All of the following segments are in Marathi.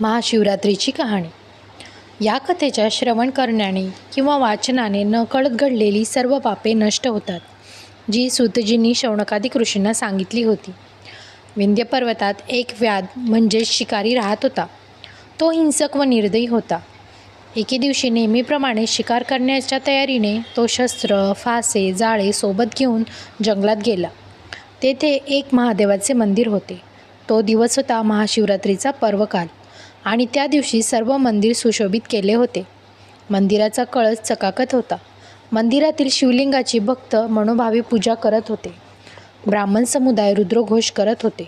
महाशिवरात्रीची कहाणी. या कथेच्या श्रवण करण्याने किंवा वाचनाने नकळत घडलेली सर्व पापे नष्ट होतात, जी सूतजींनी शौनकादिक ऋषींना सांगितली होती. विंध्य पर्वतात एक व्याध म्हणजेच शिकारी राहत होता. तो हिंसक व निर्दयी होता. एके दिवशी नेहमीप्रमाणे शिकार करण्याच्या तयारीने तो शस्त्र, फासे, जाळे सोबत घेऊन जंगलात गेला. तेथे एक महादेवाचे मंदिर होते. तो दिवस होता महाशिवरात्रीचा पर्वकाल आणि त्या दिवशी सर्व मंदिर सुशोभित केले होते. मंदिराचा कळस चकाकत होता. मंदिरातील शिवलिंगाची भक्त मनोभावे पूजा करत होते. ब्राह्मण समुदाय रुद्रघोष करत होते.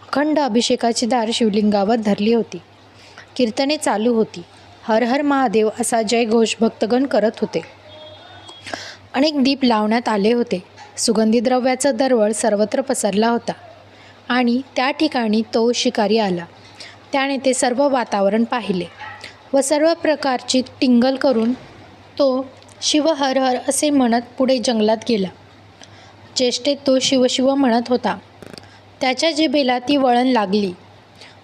अखंड अभिषेकाची दार शिवलिंगावर धरली होती. कीर्तने चालू होती. हर हर महादेव असा जयघोष भक्तगण करत होते. अनेक दीप लावण्यात आले होते. सुगंधी द्रव्याचा दरवळ सर्वत्र पसरला होता आणि त्या ठिकाणी तो शिकारी आला. त्याने ते सर्व वातावरण पाहिले व सर्व प्रकारची टिंगल करून तो शिव हर हर असे म्हणत पुढे जंगलात गेला. चेष्टेत तो शिवशिव म्हणत होता. त्याच्या जिभेला ती वळण लागली.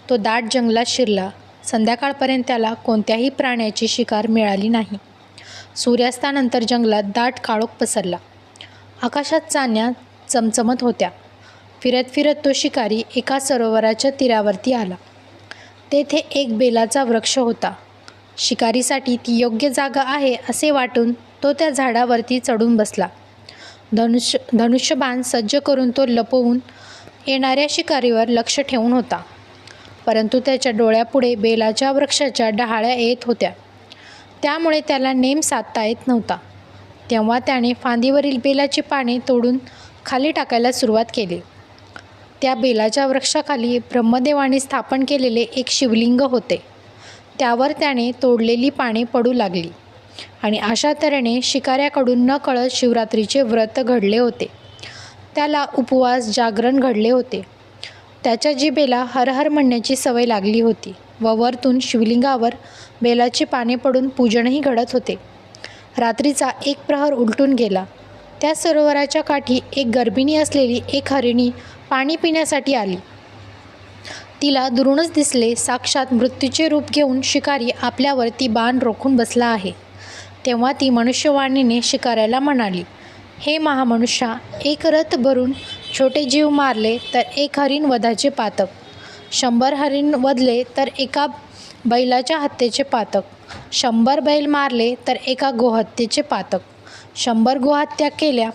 तो दाट जंगलात शिरला. संध्याकाळपर्यंत त्याला कोणत्याही प्राण्याची शिकार मिळाली नाही. सूर्यास्तानंतर जंगलात दाट काळोख पसरला. आकाशात चांदण्या चमचमत होत्या. फिरत फिरत तो शिकारी एका सरोवराच्या तीरावरती आला. तेथे एक बेलाचा वृक्ष होता. शिकारीसाठी ती योग्य जागा आहे असे वाटून तो त्या झाडावरती चढून बसला. धनुष्यबाण सज्ज करून तो लपवून येणाऱ्या शिकारीवर लक्ष ठेवून होता. परंतु त्याच्या डोळ्यापुढे बेलाच्या वृक्षाच्या डहाळ्या येत होत्या. त्यामुळे त्याला नेम साधता येत नव्हता. तेव्हा त्याने फांदीवरील बेलाची पाने तोडून खाली टाकायला सुरुवात केली. त्या बेलाच्या वृक्षाखाली ब्रह्मदेवाने स्थापन केलेले एक शिवलिंग होते. त्यावर त्याने तोडलेली पाने पडू लागली आणि अशा तऱ्हेने शिकाऱ्याकडून नकळत शिवरात्रीचे व्रत घडले होते. त्याला उपवास जागरण घडले होते. त्याच्या जिभेला हर हर म्हणण्याची सवय लागली होती व वरतून शिवलिंगावर बेलाची पाने पडून पूजनही घडत होते. रात्रीचा एक प्रहर उलटून गेला. त्या सरोवराच्या काठी एक गर्भिणी असलेली एक हरिणी पाणी पिण्यासाठी आली. तिला दुरूनच दिसले साक्षात मृत्यूचे रूप घेऊन शिकारी आपल्यावरती बाण रोखून बसला आहे. तेव्हा ती मनुष्यवाणीने शिकाऱ्याला म्हणाली, हे महामनुष्या, एक रथ भरून छोटे जीव मारले तर एक हरिण वधाचे पातक, 100 हरिण वधले तर एका बैलाच्या हत्येचे पातक, 100 बैल मारले तर एका गोहत्येचे पातक, 100 गोहत्या केल्या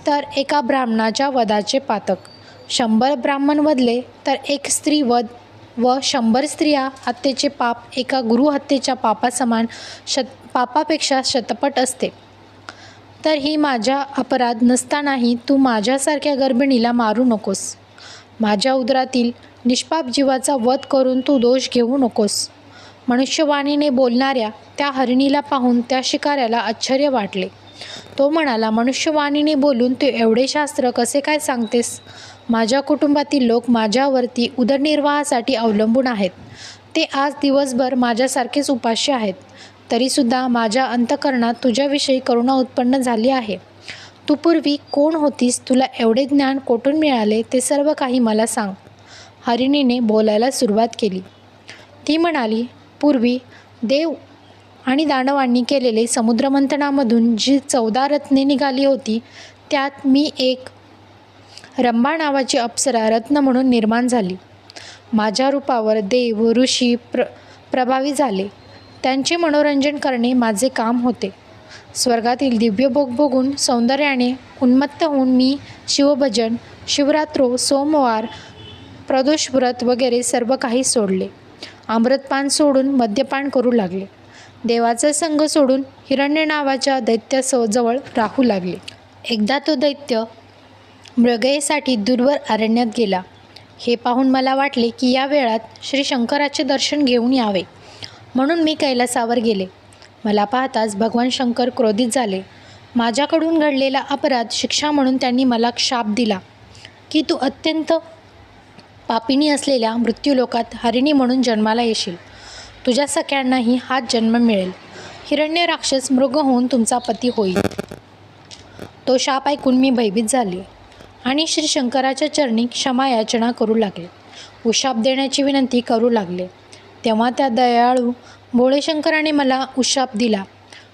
तर एका ब्राह्मणाच्या वधाचे पातक, 100 ब्राह्मण वधले तर एक स्त्री वध व 100 स्त्रिया हत्येचे पाप एका गुरुहत्येच्या पापासमान पापापेक्षा शतपट असते. तर ही माझा अपराध नसतानाही तू माझ्यासारख्या गर्भिणीला मारू नकोस. माझ्या उदरातील निष्पाप जीवाचा वध करून तू दोष घेऊ नकोस. मनुष्यवाणीने बोलणाऱ्या त्या हरिणीला पाहून त्या शिकाऱ्याला आश्चर्य वाटले. तो म्हणाला, मनुष्यवाणीने बोलून तू एवढे शास्त्र कसे काय सांगतेस? माझ्या कुटुंबातील लोक माझ्यावरती उदरनिर्वाहासाठी अवलंबून आहेत. ते आज दिवसभर माझ्यासारखेच उपास्य आहेत. तरीसुद्धा माझ्या अंतःकरणात तुझ्याविषयी करुणा उत्पन्न झाली आहे. तू पूर्वी कोण होतीस? तुला एवढे ज्ञान कोठून मिळाले ते सर्व काही मला सांग. हरिणीने बोलायला सुरुवात केली. ती म्हणाली, पूर्वी देव आणि दानवांनी केलेले समुद्रमंथनामधून जी 14 रत्ने निघाली होती त्यात मी एक रंभा नावाची अप्सरा रत्न म्हणून निर्माण झाली. माझ्या रूपावर देव ऋषी प्रभावी झाले. त्यांचे मनोरंजन करणे माझे काम होते. स्वर्गातील दिव्य भोग भोगून सौंदर्याने उन्मत्त होऊन मी शिवभजन, शिवरात्रो, सोमवार, प्रदोषव्रत वगैरे सर्व काही सोडले. अमृतपान सोडून मद्यपान करू लागले. देवाचा संग सोडून हिरण्य नावाच्या दैत्याजवळ राहू लागले. एकदा तो दैत्य मृगयेसाठी दूरवर अरण्यात गेला. हे पाहून मला वाटले की या वेळात श्री शंकराचे दर्शन घेऊन यावे, म्हणून मी कैलासावर गेले. मला पाहताच भगवान शंकर क्रोधित झाले. माझ्याकडून घडलेला अपराध शिक्षा म्हणून त्यांनी मला शाप दिला की तू अत्यंत पापिणी असलेल्या मृत्यूलोकात हरिणी म्हणून जन्माला येशील. तुझ्या सख्यांनाही हाच जन्म मिळेल. हिरण्य राक्षस मृग होऊन तुमचा पती होईल. तो शाप ऐकून मी भयभीत झाले आणि श्री शंकराच्या चरणी क्षमा याचना करू लागले. उशाप देण्याची विनंती करू लागले. तेव्हा त्या दयाळू भोळेशंकराने मला उशाप दिला,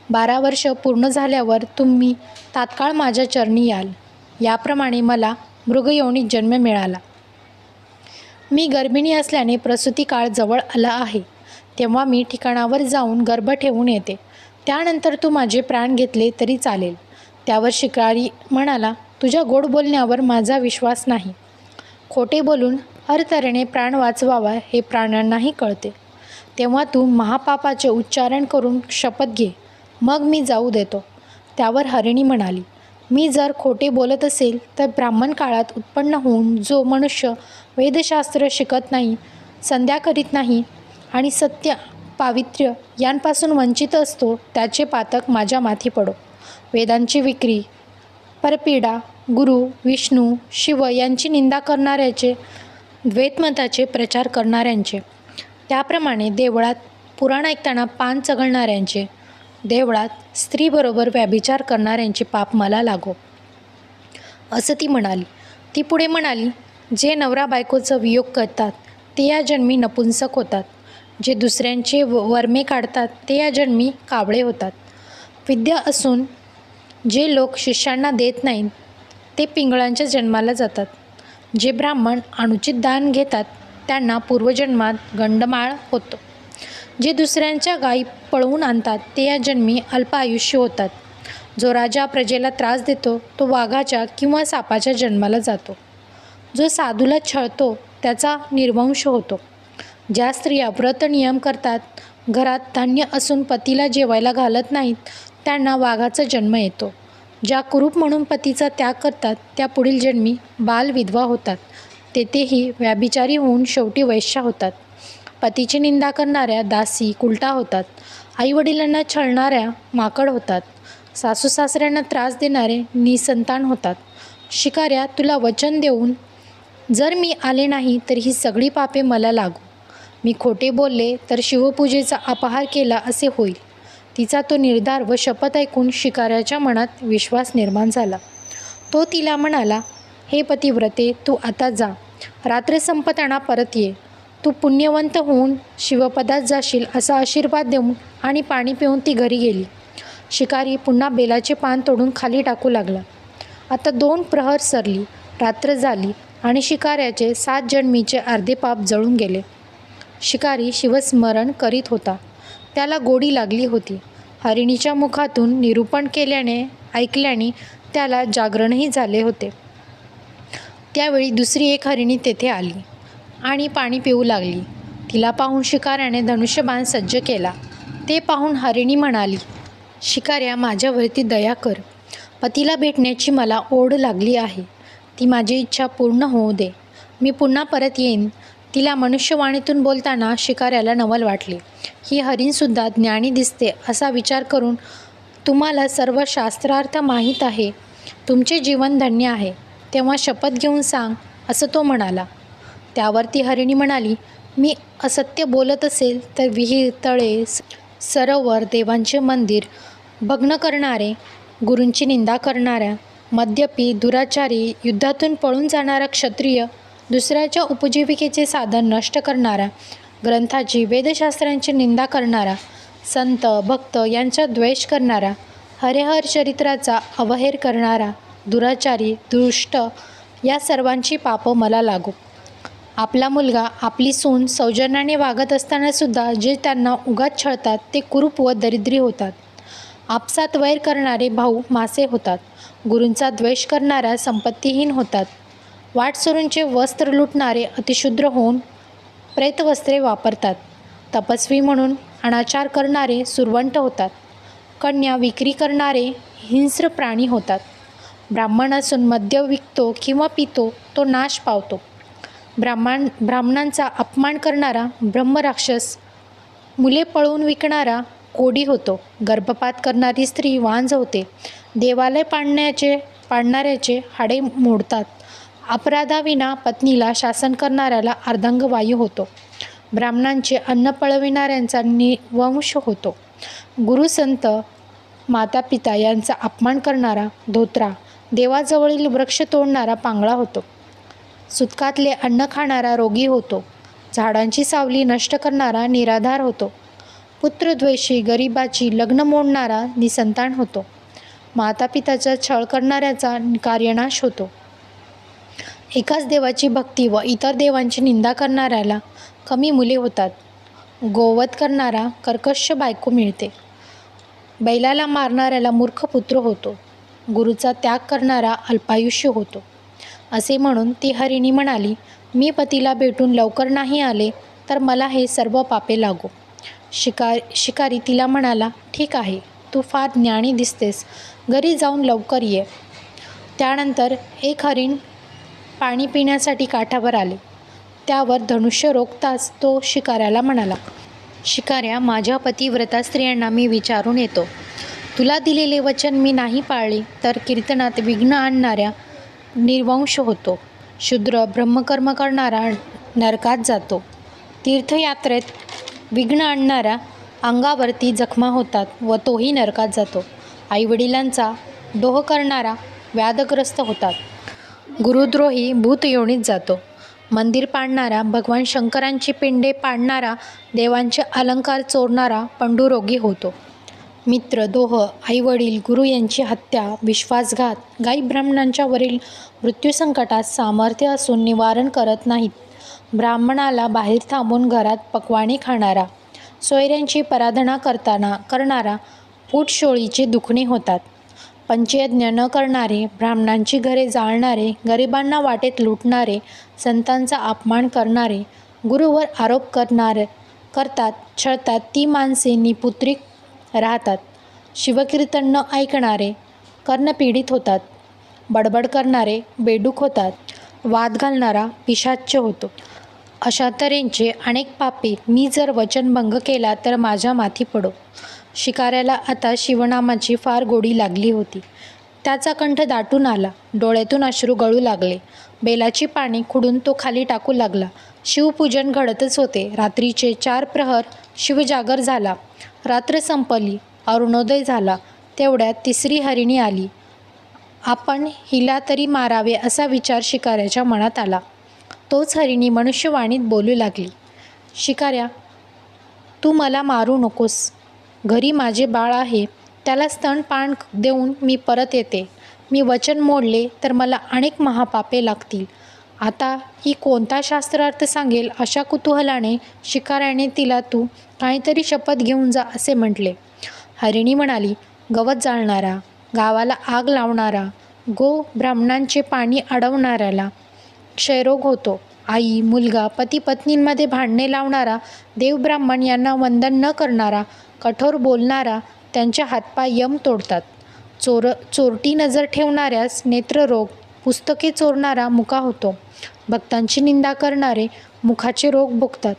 12 वर्ष पूर्ण झाल्यावर तुम्ही तात्काळ माझ्या चरणी याल. याप्रमाणे मला मृगयोनीत जन्म मिळाला. मी गर्भिणी असल्याने प्रसूती काळ जवळ आला आहे. तेव्हा मी ठिकाणावर जाऊन गर्भ ठेवून येते. त्यानंतर तू माझे प्राण घेतले तरी चालेल. त्यावर शिकारी म्हणाला, तुझ्या गोड बोलण्यावर माझा विश्वास नाही. खोटे बोलून हर तऱ्हेने प्राण वाचवावा हे प्राण्यांनाही कळते. तेव्हा तू महापापाचे उच्चारण करून शपथ घे, मग मी जाऊ देतो. त्यावर हरिणी म्हणाली, मी जर खोटे बोलत असेल तर ब्राह्मण काळात उत्पन्न होऊन जो मनुष्य वेदशास्त्र शिकत नाही, संध्या करीत नाही आणि सत्य पावित्र्य यांपासून वंचित असतो, त्याचे पातक माझ्या माथी पडो. वेदांची विक्री, परपीडा, गुरु, विष्णू, शिव यांची निंदा करणाऱ्याचे, द्वैतमताचे प्रचार करणाऱ्यांचे, त्याप्रमाणे देवळात पुराण ऐकताना पान चघळणाऱ्यांचे, देवळात स्त्रीबरोबर व्यभिचार करणाऱ्यांचे पाप मला लागो. असं ती म्हणाली. ती पुढे म्हणाली, जे नवरा बायकोचा वियोग करतात ते या जन्मी नपुंसक होतात. जे दुसऱ्यांचे वर्मे काढतात ते या जन्मी कावळे होतात. विद्या असून जे लोक शिष्यांना देत नाहीत ते पिंगळांच्या जन्माला जातात. जे ब्राह्मण अनुचित दान घेतात त्यांना पूर्वजन्मात गंडमाळ होतो. जे दुसऱ्यांच्या गायी पळवून आणतात ते या जन्मी अल्प आयुष्य होतात. जो राजा प्रजेला त्रास देतो तो वाघाच्या किंवा सापाच्या जन्माला जातो. जो साधूला छळतो त्याचा निर्वंश होतो. ज्या स्त्रिया व्रत नियम करतात, घरात धान्य असून पतीला जेवायला घालत नाहीत त्यांना वाघाचा जन्म येतो. ज्या कुरूप म्हणून पतीचा त्याग करतात त्या पुढील जन्मी बालविधवा होतात. तेथेही व्याभिचारी होऊन शेवटी वैश्या होतात. पतीची निंदा करणाऱ्या दासी कुलटा होतात. आईवडिलांना छळणाऱ्या माकड होतात. सासूसासऱ्यांना त्रास देणारे निसंतान होतात. शिकाऱ्या, तुला वचन देऊन जर मी आले नाही तर ही सगळी पापे मला लागू. मी खोटे बोलले तर शिवपूजेचा अपहार केला असे होईल. तिचा तो निर्धार व शपथ ऐकून शिकाऱ्याच्या मनात विश्वास निर्माण झाला. तो तिला म्हणाला, हे पतिव्रते, तू आता जा. रात्र संपताना परत ये. तू पुण्यवंत होऊन शिवपदात जाशील असा आशीर्वाद देऊन आणि पाणी पिऊन ती घरी गेली. शिकारी पुन्हा बेलाचे पान तोडून खाली टाकू लागला. आता 2 प्रहर सरली, रात्र झाली आणि शिकाऱ्याचे 7 जन्मीचे अर्धे पाप जळून गेले. शिकारी शिवस्मरण करीत होता. त्याला गोडी लागली होती. हरिणीच्या मुखातून निरूपण ऐकल्याने त्याला जागरणही झाले होते. त्यावेळी दुसरी एक हरिणी तेथे आली आणि पाणी पिऊ लागली. तिला पाहून शिकाऱ्याने धनुष्यबाण सज्ज केला. ते पाहून हरिणी म्हणाली, शिकाऱ्या, माझ्यावरती दया कर. पतीला भेटण्याची मला ओढ लागली आहे. ती माझी इच्छा पूर्ण होऊ दे. मी पुन्हा परत येईन. तिला मनुष्यवाणीतून बोलताना शिकाऱ्याला नवल वाटले. ही हरिणसुद्धा ज्ञानी दिसते असा विचार करून, तुम्हाला सर्व शास्त्रार्थ माहीत आहे. तुमचे जीवन धन्य आहे. तेव्हा शपथ घेऊन सांग, असं तो म्हणाला. त्यावर ती हरिणी म्हणाली, मी असत्य बोलत असेल तर विहीर, तळे, सरोवर, देवांचे मंदिर भग्न करणारे, गुरूंची निंदा करणाऱ्या, मद्यपी, दुराचारी, युद्धातून पळून जाणारा क्षत्रिय, दुसऱ्याच्या उपजीविकेचे साधन नष्ट करणारा, ग्रंथाची, वेदशास्त्रांची निंदा करणारा, संत भक्त यांचा द्वेष करणारा, हरिहर चरित्राचा अवहेर करणारा, दुराचारी, दुष्ट या सर्वांची पापं मला लागो. आपला मुलगा, आपली सून सौजन्याने वागत असतानासुद्धा जे त्यांना उगाच छळतात ते कुरूप व दरिद्री होतात. आपसात वैर करणारे भाऊ मासे होतात. गुरूंचा द्वेष करणाऱ्या संपत्तीहीन होतात. वाटसरूंचे वस्त्र लुटणारे अतिशूद्र होऊन प्रेतवस्त्रे वापरतात. तपस्वी म्हणून अनाचार करणारे सुरवंट होतात. कन्या विक्री करणारे हिंस्र प्राणी होतात. ब्राह्मण असून मद्य विकतो किंवा पितो तो नाश पावतो. ब्राह्मणांचा अपमान करणारा ब्रह्मराक्षस, मुले पळवून विकणारा कोडी होतो. गर्भपात करणारी स्त्री वांझ होते. देवालय पाडणाऱ्याचे हाडे मोडतात. अपराधाविना पत्नीला शासन करणाऱ्याला अर्धांगवायू होतो. ब्राह्मणांचे अन्न पळविणाऱ्यांचा निवंश होतो. गुरुसंत माता पिता यांचा अपमान करणारा धोत्रा, देवाजवळील वृक्ष तोडणारा पांगळा होतो. सुतकातले अन्न खाणारा रोगी होतो. झाडांची सावली नष्ट करणारा निराधार होतो. पुत्रद्वेषी गरिबाची लग्न मोडणारा निसंतान होतो. मातापिताचा छळ करणाऱ्याचा कार्यनाश होतो. एकाच देवाची भक्ती व इतर देवांची निंदा करणाऱ्याला कमी मुले होतात. गोवध करणारा कर्कश बायको मिळते. बैलाला मारणाऱ्याला मूर्ख पुत्र होतो. गुरुचा त्याग करणारा अल्पायुष्य होतो. असे म्हणून ती हरिणी म्हणाली, मी पतीला भेटून लवकर नाही आले तर मला हे सर्व पापे लागो. शिकारी तिला म्हणाला, ठीक आहे, तू फार ज्ञानी दिसतेस, घरी जाऊन लवकर ये. त्यानंतर एक हरिण पाणी पिण्यासाठी काठावर आले. त्यावर धनुष्य रोखताच तो शिकाऱ्याला म्हणाला, शिकाऱ्या, माझ्या पतिव्रता स्त्रियांना मी विचारून येतो. तुला दिलेले वचन मी नाही पाळले तर कीर्तनात विघ्न आणणाऱ्या निर्वंश होतो. शूद्र ब्रह्मकर्म करणारा नरकात जातो. तीर्थयात्रेत विघ्न आणणाऱ्या अंगावरती जखमा होतात व तोही नरकात जातो. आईवडिलांचा दोह करणारा व्याधग्रस्त होतात. गुरुद्रोही भूतयोनीत जातो. मंदिर पाडणारा, भगवान शंकरांची पिंडे पाडणारा, देवांचे अलंकार चोरणारा पंडुरोगी होतो. मित्रदोह, आईवडील, गुरु यांची हत्या, विश्वासघात, गाई ब्राह्मणांच्या वरील मृत्यूसंकटात सामर्थ्य असून निवारण करत नाहीत. ब्राह्मणाला बाहेर थांबून घरात पक्वाने खाणारा, सोयऱ्यांची पराधना करणारा पोटशोळीचे दुखणे होतात. पंचयज्ञ न करणारे, ब्राह्मणांची घरे जाळणारे, गरिबांना वाटेत लुटणारे, संतांचा अपमान करणारे, गुरुवर आरोप करतात, छळतात ती माणसे निपुत्रिक राहतात. शिवकीर्तन न ऐकणारे कर्णपीडित होतात. बडबड करणारे बेडूक होतात. वाद घालणारा पिशाच्च होतो. अशा तऱ्हेचे अनेक पापे मी जर वचनभंग केला तर माझ्या माथी पडो. शिकाऱ्याला आता शिवनामाची फार गोडी लागली होती. त्याचा कंठ दाटून आला. डोळ्यातून अश्रू गळू लागले. बेलाची पाने खुडून तो खाली टाकू लागला. शिवपूजन घडतच होते. रात्रीचे 4 प्रहर शिवजागर झाला. रात्र संपली. अरुणोदय झाला. तेवढ्यात तिसरी हरिणी आली. आपण हिला तरी मारावे असा विचार शिकाऱ्याच्या मनात आला. तोच हरिणी मनुष्यवाणीत बोलू लागली, शिकाऱ्या, तू मला मारू नकोस. घरी माझे बाळ आहे. त्याला स्तनपान देऊन मी परत येते. मी वचन मोडले तर मला अनेक महापापे लागतील. आता ही कोणता शास्त्रार्थ सांगेल अशा कुतूहलाने शिकाऱ्याने तिला तू काहीतरी शपथ घेऊन जा असे म्हटले. हरिणी म्हणाली, गवत जाळणारा, गावाला आग लावणारा, गो ब्राह्मणांचे पाणी अडवणाऱ्याला क्षयरोग होतो. आई, मुलगा, पती पत्नींमध्ये भांडणे लावणारा, देवब्राह्मण यांना वंदन न करणारा, कठोर बोलणारा, त्यांचे हातपाय यम तोडतात. चोरटी नजर ठेवणाऱ्यास नेत्ररोग, पुस्तके चोरणारा मुका होतो. भक्तांची निंदा करणारे मुखाचे रोग भोगतात.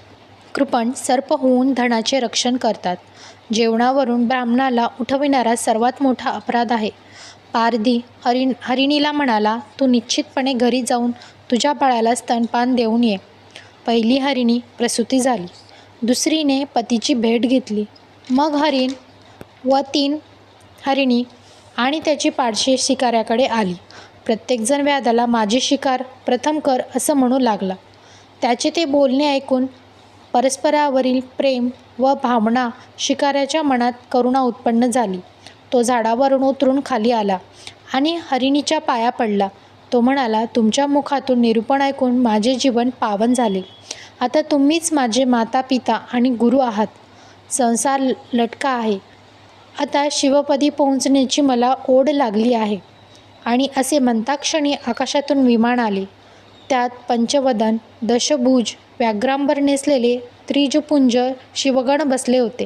कृपण सर्प होऊन धनाचे रक्षण करतात. जेवणावरून ब्राह्मणाला उठविणारा सर्वात मोठा अपराध आहे. पारधी हरिणीला म्हणाला, तू निश्चितपणे घरी जाऊन तुझ्या बाळाला स्तनपान देऊन ये. पहिली हरिणी प्रसूती झाली. दुसरीने पतीची भेट घेतली. मग हरिण व 3 हरिणी आणि त्याची पाडशी शिकाऱ्याकडे आली. प्रत्येकजण व्याधाला माझे शिकार प्रथम कर असं म्हणू लागला. त्याचे ते बोलणे ऐकून परस्परावरील प्रेम व भावना शिकाऱ्याच्या मनात करुणा उत्पन्न झाली. तो झाडावरून उतरून खाली आला आणि हरिणीच्या पाया पडला. तो म्हणाला, तुमच्या मुखातून निरूपण ऐकून माझे जीवन पावन झाले. आता तुम्हीच माझे माता पिता आणि गुरु आहात. संसार लटका आहे. आता शिवपदी पोहोचण्याची मला ओढ लागली आहे. आणि असे म्हणताक्षणी आकाशातून विमान आले. त्यात पंचवदन, दशभुज, व्याघ्रांबर नेसलेले त्रिजपुंज शिवगण बसले होते.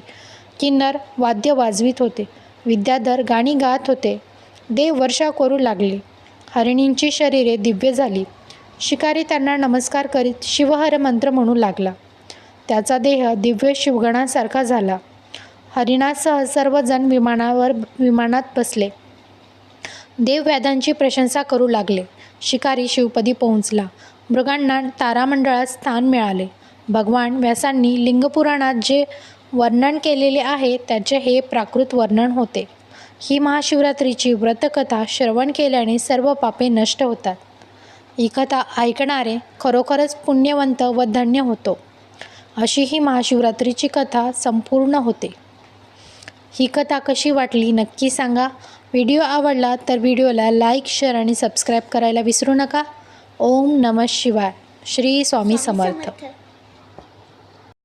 किन्नर वाद्य वाजवित होते. विद्याधर गाणी गात होते. देव वर्षा करू लागले. हरिणींची शरीरे दिव्य झाली. शिकारी त्यांना नमस्कार करीत शिवहर मंत्र म्हणू लागला. त्याचा देह दिव्य शिवगणासारखा झाला. हरिणासह सर्वजण विमानात बसले. देवव्याधांची प्रशंसा करू लागले. शिकारी शिवपदी पोहोचला. मृगांना तारामंडळात स्थान मिळाले. भगवान व्यासांनी लिंगपुराणात जे वर्णन केलेले आहे त्याचे हे प्राकृत वर्णन होते. ही महाशिवरात्रीची व्रतकथा श्रवण केल्याने सर्व पापे नष्ट होतात. ही कथा ऐकणारे खरोखरच पुण्यवंत व धन्य होतो. अशी ही महाशिवरात्रीची कथा संपूर्ण होते. ही कथा कशी वाटली नक्की सांगा. व्हिडिओ आवडला तर व्हिडिओला लाईक, शेअर आणि सबस्क्राईब करायला विसरू नका. ओम नमः शिवाय. श्री स्वामी समर्थ.